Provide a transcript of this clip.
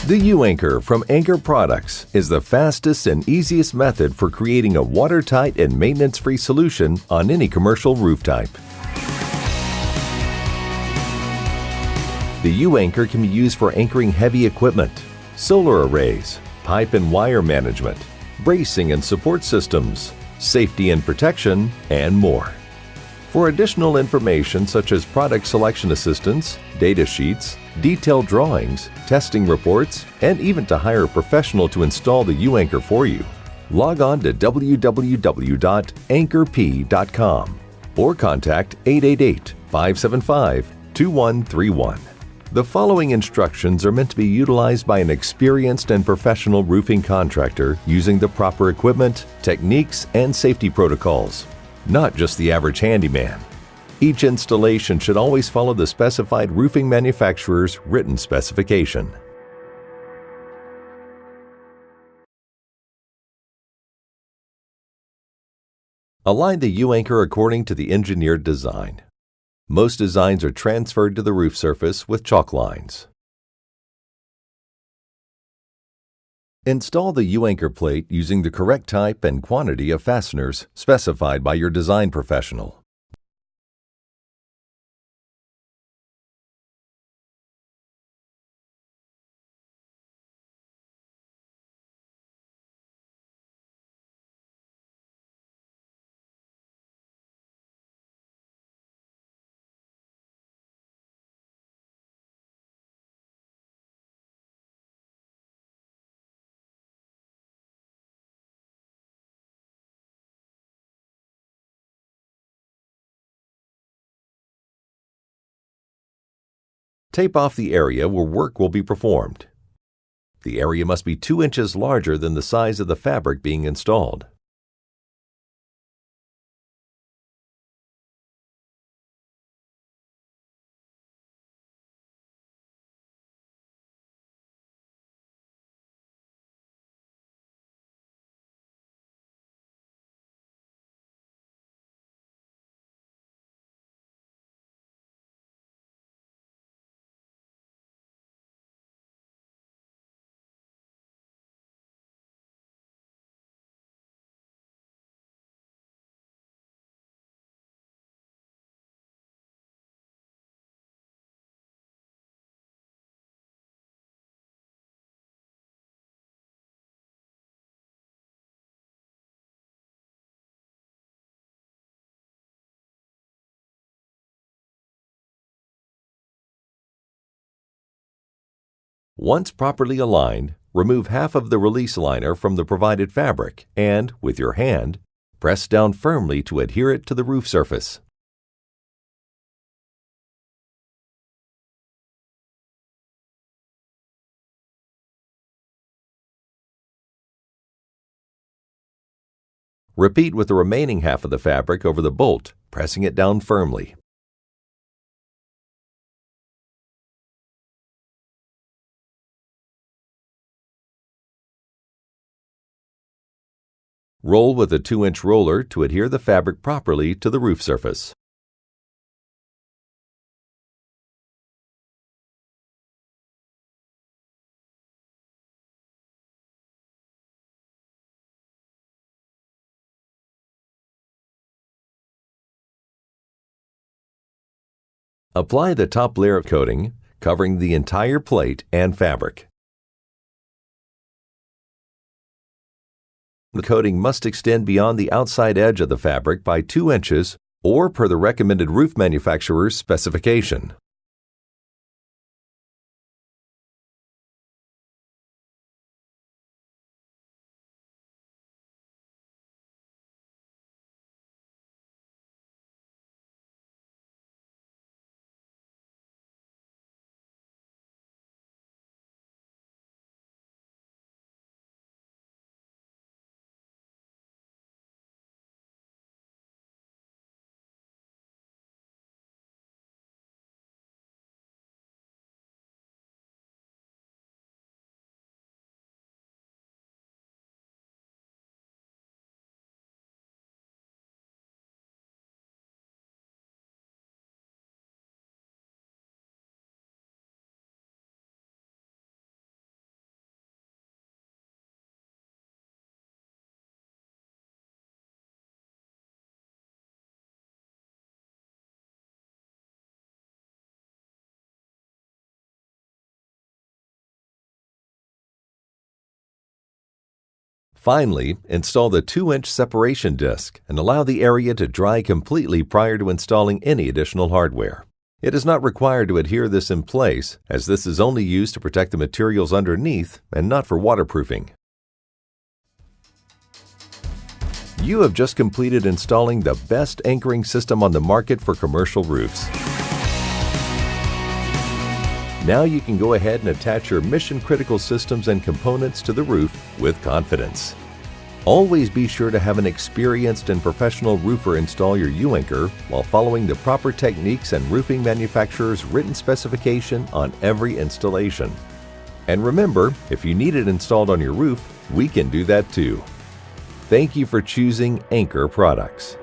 The U-Anchor from Anchor Products is the fastest and easiest method for creating a watertight and maintenance-free solution on any commercial roof type. The U-Anchor can be used for anchoring heavy equipment, solar arrays, pipe and wire management, bracing and support systems, safety and protection, and more. For additional information such as product selection assistance, data sheets, detailed drawings, testing reports, and even to hire a professional to install the U-Anchor for you, log on to www.anchorp.com or contact 888-575-2131. The following instructions are meant to be utilized by an experienced and professional roofing contractor using the proper equipment, techniques, and safety protocols, not just the average handyman. Each installation should always follow the specified roofing manufacturer's written specification. Align the U-Anchor according to the engineered design. Most designs are transferred to the roof surface with chalk lines. Install the U-Anchor plate using the correct type and quantity of fasteners specified by your design professional. Tape off the area where work will be performed. The area must be 2 inches larger than the size of the fabric being installed. Once properly aligned, remove half of the release liner from the provided fabric and, with your hand, press down firmly to adhere it to the roof surface. Repeat with the remaining half of the fabric over the bolt, pressing it down firmly. Roll with a 2-inch roller to adhere the fabric properly to the roof surface. Apply the top layer of coating, covering the entire plate and fabric. The coating must extend beyond the outside edge of the fabric by 2 inches or per the recommended roof manufacturer's specification. Finally, install the 2-inch separation disc and allow the area to dry completely prior to installing any additional hardware. It is not required to adhere this in place, as this is only used to protect the materials underneath and not for waterproofing. You have just completed installing the best anchoring system on the market for commercial roofs. Now you can go ahead and attach your mission-critical systems and components to the roof with confidence. Always be sure to have an experienced and professional roofer install your U-anchor while following the proper techniques and roofing manufacturer's written specification on every installation. And remember, if you need it installed on your roof, we can do that too. Thank you for choosing Anchor Products.